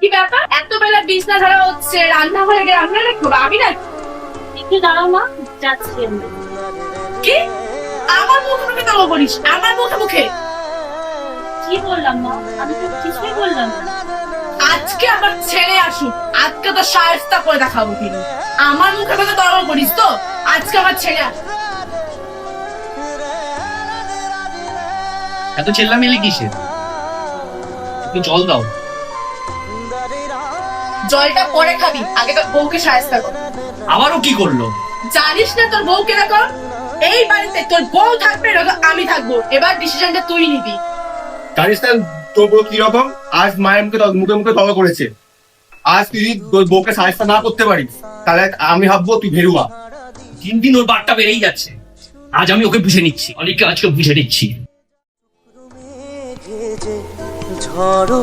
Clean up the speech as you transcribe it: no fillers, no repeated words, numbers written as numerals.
কি ব্যাপার? এত বেলা বিছনা ঝাড়া হচ্ছে, রান্নাঘরে গিয়ে রান্না রাখবো আমি না। একটু দাঁড়াও মা, যাচ্ছি আমি। কি? আমার মুখে মুখে তর্ক করিস? আমার মুখে মুখে? কি বললাম মা? আমি তো কিছুই বললাম না। আজকে আমার ছেলে আসুক, আজকে তো শায়েস্তা করে দেখাবো কিন্তু। আমার মুখে মুখে তর্ক করিস তো? আজকে আমার ছেলে আসুক। এত চেল্লামেলি কিসের? একটু জল দাও। জলটা পরে খাবি, আগে তোর বউকে শায়েস্তা কর। আবারও কি করলো? জানিস না তোর বউ কিরকম? এই বাড়িতে তোর বউ থাকবে না আমি থাকবো, এবার ডিসিশনটা তুই নিবি। জানিস না তোর বউ কিরকম? আজ মায়ের মুখে মুখে মুখে তর্ক করেছে। আজ তুই যদি তোর বউকে সাহায্য না করতে পারিস তাহলে আমি ভাববো তুই ভেরুয়া। দিন দিন ওর বারটা বেড়েই যাচ্ছে। আজ আমি ওকে বুঝে নিচ্ছি, অনেককে আজকে বুঝে নিচ্ছি। ঝড়